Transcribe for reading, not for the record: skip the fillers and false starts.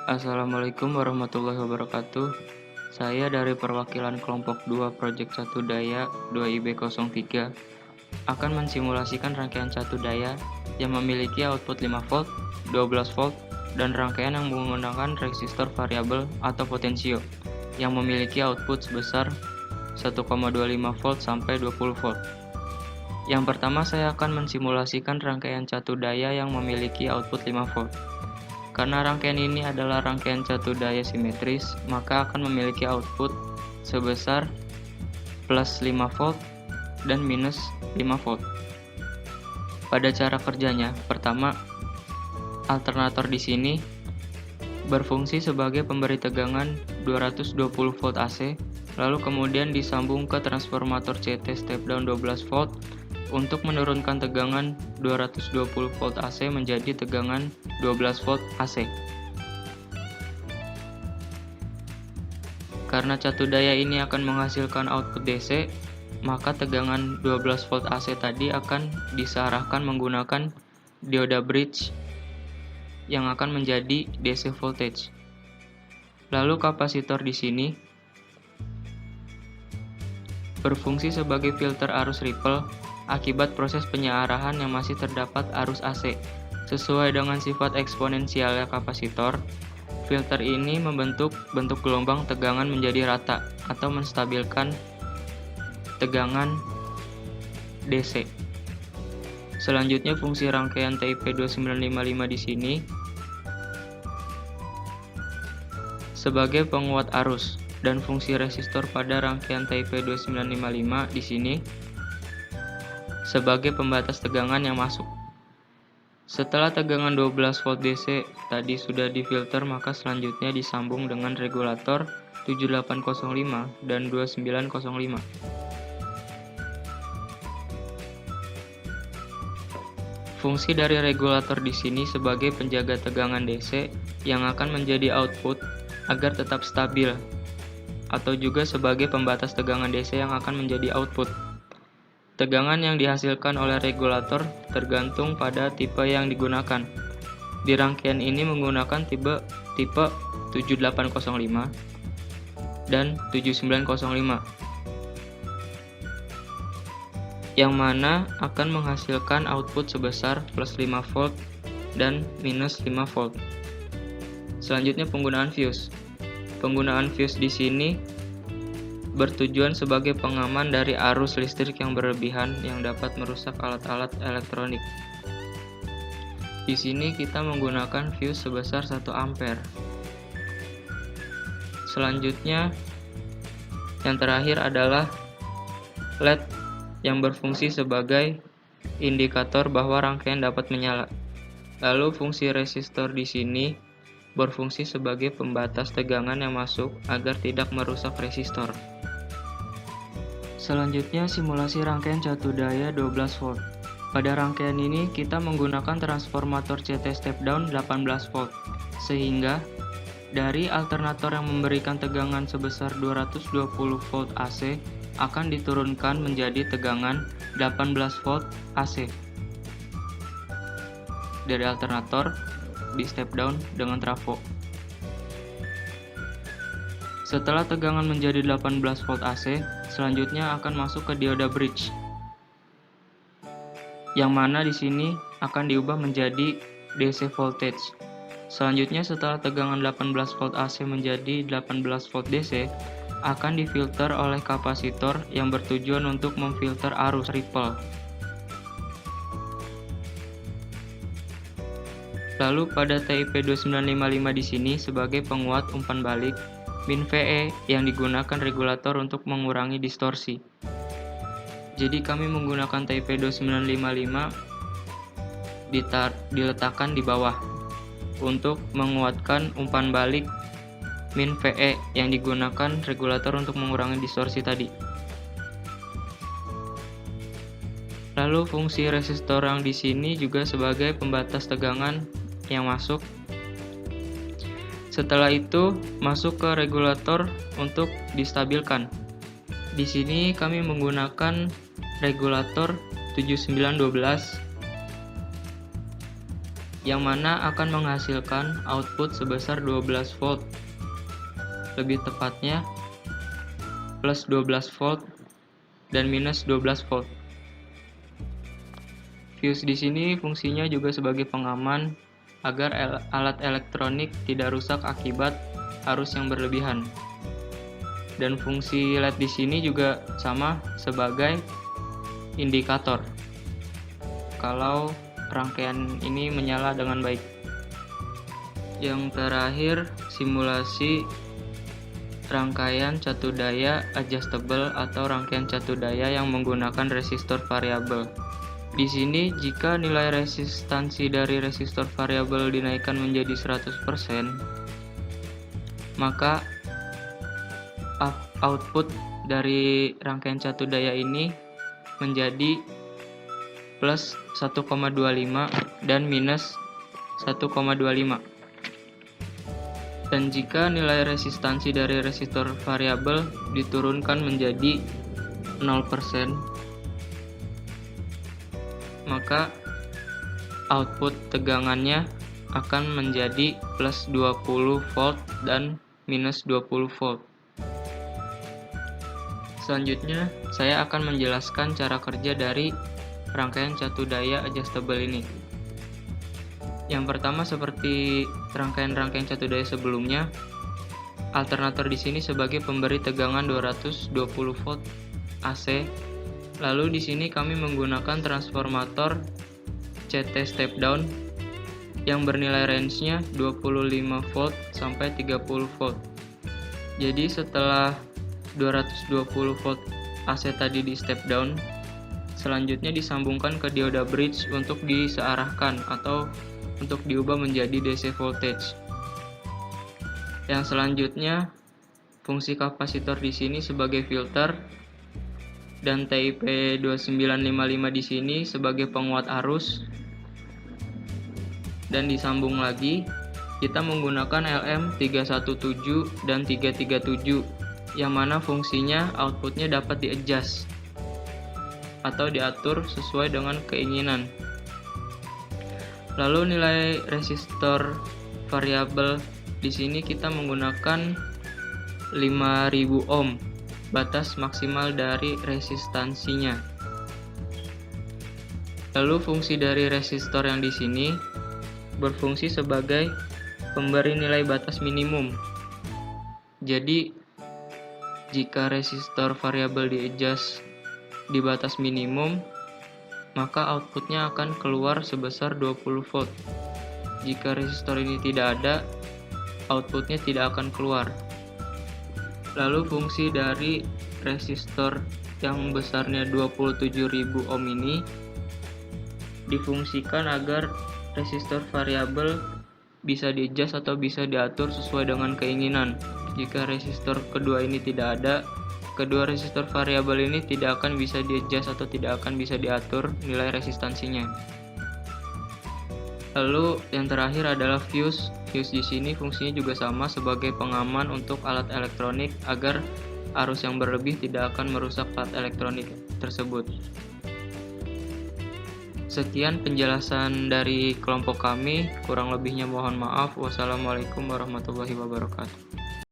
Assalamualaikum warahmatullahi wabarakatuh. Saya dari perwakilan kelompok 2 Project Catu Daya 2IB03 akan mensimulasikan rangkaian catu daya yang memiliki output 5 volt, 12 volt, dan rangkaian yang menggunakan resistor variabel atau potensio yang memiliki output sebesar 1,25 volt sampai 20 volt. Yang pertama, saya akan mensimulasikan rangkaian catu daya yang memiliki output 5 volt. Karena rangkaian ini adalah rangkaian catu daya simetris, maka akan memiliki output sebesar plus 5 volt dan minus 5 volt. Pada cara kerjanya, pertama, alternator di sini berfungsi sebagai pemberi tegangan 220 volt AC, lalu kemudian disambung ke transformator CT step down 12 volt untuk menurunkan tegangan 220 volt AC menjadi tegangan 12 volt AC. Karena catu daya ini akan menghasilkan output DC, maka tegangan 12 volt AC tadi akan disearahkan menggunakan dioda bridge yang akan menjadi DC voltage. Lalu kapasitor di sini berfungsi sebagai filter arus ripple akibat proses penyearahan yang masih terdapat arus AC. Sesuai dengan sifat eksponensialnya kapasitor, filter ini membentuk bentuk gelombang tegangan menjadi rata atau menstabilkan tegangan DC. Selanjutnya, fungsi rangkaian TIP2955 di sini sebagai penguat arus, dan fungsi resistor pada rangkaian TIP2955 di sini sebagai pembatas tegangan yang masuk. Setelah tegangan 12 volt DC tadi sudah difilter, maka selanjutnya disambung dengan regulator 7805 dan 2905. Fungsi dari regulator di sini sebagai penjaga tegangan DC yang akan menjadi output agar tetap stabil, atau juga sebagai pembatas tegangan DC yang akan menjadi output. Tegangan yang dihasilkan oleh regulator tergantung pada tipe yang digunakan. Di rangkaian ini menggunakan tipe 7805 dan 7905, yang mana akan menghasilkan output sebesar plus 5 volt dan minus 5 volt. Selanjutnya, penggunaan fuse. Penggunaan fuse di sini bertujuan sebagai pengaman dari arus listrik yang berlebihan yang dapat merusak alat-alat elektronik. Di sini kita menggunakan fuse sebesar 1 ampere. Selanjutnya, yang terakhir adalah LED yang berfungsi sebagai indikator bahwa rangkaian dapat menyala. Lalu fungsi resistor di sini berfungsi sebagai pembatas tegangan yang masuk agar tidak merusak resistor. Selanjutnya, simulasi rangkaian catu daya 12 volt. Pada rangkaian ini kita menggunakan transformator CT step down 18 volt, sehingga dari alternator yang memberikan tegangan sebesar 220 volt AC akan diturunkan menjadi tegangan 18 volt AC dari alternator di step down dengan trafo. Setelah tegangan menjadi 18 volt AC, selanjutnya akan masuk ke dioda bridge, yang mana di sini akan diubah menjadi DC voltage. Selanjutnya, setelah tegangan 18 volt AC menjadi 18 volt DC, akan difilter oleh kapasitor yang bertujuan untuk memfilter arus ripple. Lalu pada TIP2955 di sini sebagai penguat umpan balik min VE yang digunakan regulator untuk mengurangi distorsi. Jadi kami menggunakan TIP2955 diletakkan di bawah untuk menguatkan umpan balik min VE yang digunakan regulator untuk mengurangi distorsi tadi. Lalu fungsi resistor yang di sini juga sebagai pembatas tegangan yang masuk. Setelah itu masuk ke regulator untuk distabilkan. Di sini kami menggunakan regulator 7912 yang mana akan menghasilkan output sebesar 12 volt. Lebih tepatnya plus 12 volt dan minus 12 volt. Fuse di sini fungsinya juga sebagai pengaman agar alat elektronik tidak rusak akibat arus yang berlebihan. Dan fungsi LED di sini juga sama sebagai indikator kalau rangkaian ini menyala dengan baik. Yang terakhir, simulasi rangkaian catu daya adjustable atau rangkaian catu daya yang menggunakan resistor variabel. Di sini jika nilai resistansi dari resistor variabel dinaikkan menjadi 100%, maka output dari rangkaian catu daya ini menjadi plus 1,25 dan minus 1,25. Dan jika nilai resistansi dari resistor variabel diturunkan menjadi 0%, maka output tegangannya akan menjadi plus 20 volt dan minus 20 volt. Selanjutnya, saya akan menjelaskan cara kerja dari rangkaian catu daya adjustable ini. Yang pertama, seperti rangkaian-rangkaian catu daya sebelumnya, alternator di sini sebagai pemberi tegangan 220 volt AC. Lalu di sini kami menggunakan transformator CT step down yang bernilai range-nya 25 volt sampai 30 volt. Jadi setelah 220 volt AC tadi di step down, selanjutnya disambungkan ke dioda bridge untuk disearahkan atau untuk diubah menjadi DC voltage. Yang selanjutnya, fungsi kapasitor di sini sebagai filter dan TIP 2955 di sini sebagai penguat arus. Dan disambung lagi, kita menggunakan LM317 dan 337 yang mana fungsinya outputnya dapat di-adjust atau diatur sesuai dengan keinginan. Lalu nilai resistor variabel di sini kita menggunakan 5000 ohm, batas maksimal dari resistansinya. Lalu fungsi dari resistor yang di sini berfungsi sebagai pemberi nilai batas minimum. Jadi jika resistor variabel di-adjust di batas minimum, maka outputnya akan keluar sebesar 20 volt. Jika resistor ini tidak ada, outputnya tidak akan keluar. Lalu fungsi dari resistor yang besarnya 27.000 ohm ini difungsikan agar resistor variabel bisa di-adjust atau bisa diatur sesuai dengan keinginan. Jika resistor kedua ini tidak ada, kedua resistor variabel ini tidak akan bisa di-adjust atau tidak akan bisa diatur nilai resistansinya. Lalu yang terakhir adalah fuse. Fuse di sini fungsinya juga sama sebagai pengaman untuk alat elektronik agar arus yang berlebih tidak akan merusak alat elektronik tersebut. Sekian penjelasan dari kelompok kami, kurang lebihnya mohon maaf. Wassalamualaikum warahmatullahi wabarakatuh.